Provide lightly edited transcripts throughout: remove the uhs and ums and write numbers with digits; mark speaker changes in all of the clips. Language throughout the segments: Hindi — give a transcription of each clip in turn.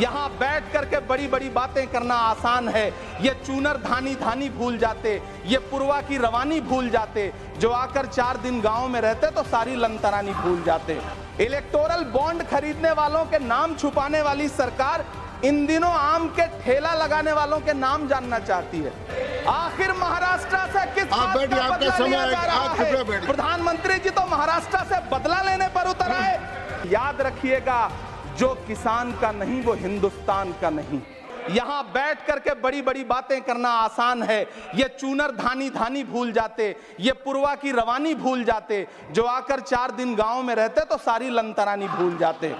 Speaker 1: यहाँ बैठ करके बड़ी बड़ी बातें करना आसान है। ये चूनर धानी धानी भूल जाते, ये पुरवा की रवानी भूल जाते, जो आकर 4 दिन गांव में रहते तो सारी लंतरानी भूल जाते। इलेक्टोरल बॉन्ड खरीदने वालों के नाम छुपाने वाली सरकार इन दिनों आम के ठेला लगाने वालों के नाम जानना चाहती है। आखिर महाराष्ट्र से किस बात का बदला लिया जा रहा है? प्रधानमंत्री जी तो महाराष्ट्र से बदला लेने पर उतर आए। याद रखिएगा, जो किसान का नहीं वो हिंदुस्तान का नहीं। यहाँ बैठ करके बड़ी बड़ी बातें करना आसान है। ये चूनर धानी धानी भूल जाते, ये पुरवा की रवानी भूल जाते, जो आकर 4 दिन गांव में रहते तो सारी लंतरानी भूल जाते।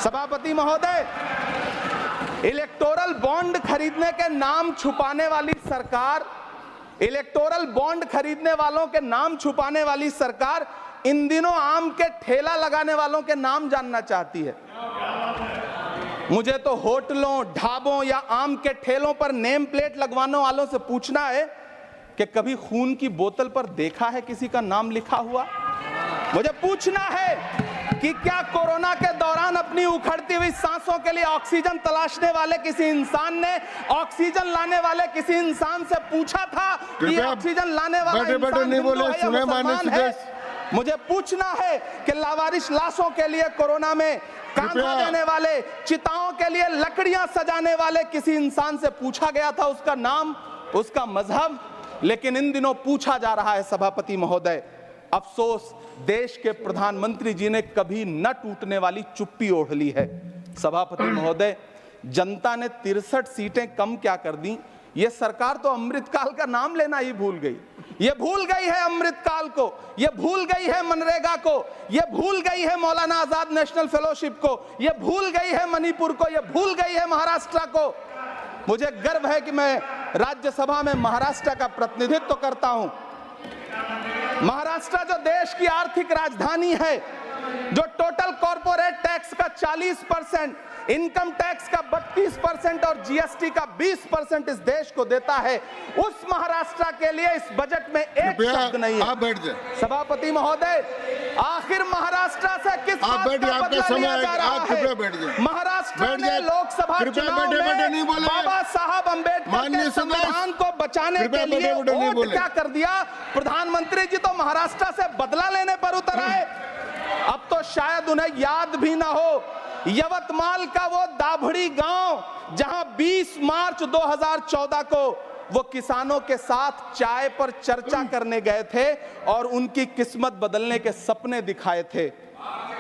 Speaker 1: सभापति महोदय, इलेक्टोरल बॉन्ड खरीदने के नाम छुपाने वाली सरकार, इलेक्टोरल बॉन्ड खरीदने वालों के नाम छुपाने वाली सरकार इन दिनों आम के ठेला लगाने वालों के नाम जानना चाहती है। मुझे तो होटलों, ढाबों या आम के ठेलों पर नेम प्लेट लगवाने वालों से पूछना है कि कभी खून की बोतल पर देखा है किसी का नाम लिखा हुआ? मुझे पूछना है कि क्या कोरोना के दौरान अपनी उखड़ती हुई सांसों के लिए ऑक्सीजन तलाशने वाले किसी इंसान ने ऑक्सीजन लाने वाले किसी इंसान से पूछा था कि ऑक्सीजन लाने वाला इंसान हिंदू है या मुसलमान है? मुझे पूछना है कि लावारिश लाशों के लिए कोरोना में कांधा देने वाले, चिताओं के लिए लकड़ियां सजाने वाले किसी इंसान से पूछा गया था उसका नाम, उसका मजहब? लेकिन इन दिनों पूछा जा रहा है। सभापति महोदय, अफसोस देश के प्रधानमंत्री जी ने कभी न टूटने वाली चुप्पी ओढ़ ली है। सभापति महोदय, जनता ने 63 सीटें कम क्या कर दी, ये सरकार तो अमृतकाल का नाम लेना ही भूल गई। ये भूल गई है अमृतकाल को, ये भूल गई है मनरेगा को, ये भूल गई है मौलाना आजाद नेशनल फेलोशिप को, ये भूल गई है मणिपुर को, ये भूल गई है महाराष्ट्र को। मुझे गर्व है कि मैं राज्यसभा में महाराष्ट्र का प्रतिनिधित्व करता हूं। महाराष्ट्र जो देश की आर्थिक राजधानी है, जो टोटल कॉर्पोरेट टैक्स का 40%, इनकम टैक्स का 32% और जीएसटी का 20% इस देश को देता है, उस महाराष्ट्र के लिए इस बजट में एक शब्द नहीं है।
Speaker 2: आप बैठ जाए।
Speaker 1: सभापति महोदय, आखिर महाराष्ट्र से किस बात का बदला लिया जा रहा है? महाराष्ट्र ने लोकसभा चुनाव में बाबा साहब अम्बेडकर के संविधान को बचाने के लिए वोट क्या कर दिया? प्रधानमंत्री जी तो महाराष्ट्र से बदला लेने पर उतर आए। अब तो शायद उन्हें याद भी ना हो यवतमाल का वो दाभड़ी गांव जहां 20 मार्च 2014 को वो किसानों के साथ चाय पर चर्चा करने गए थे और उनकी किस्मत बदलने के सपने दिखाए थे।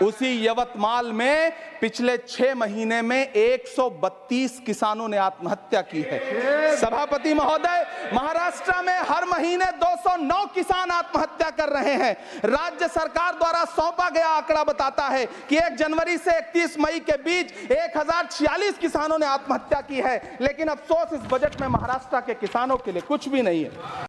Speaker 1: उसी यवतमाल में पिछले 6 महीने में 132 किसानों ने आत्महत्या की है। सभापति महोदय, महाराष्ट्र में हर महीने 209 किसान आत्महत्या कर रहे हैं। राज्य सरकार द्वारा सौंपा गया आंकड़ा बताता है कि 1 जनवरी से 31 मई के बीच 1046 किसानों ने आत्महत्या की है। लेकिन अफसोस, इस बजट में महाराष्ट्र के किसानों के लिए कुछ भी नहीं है।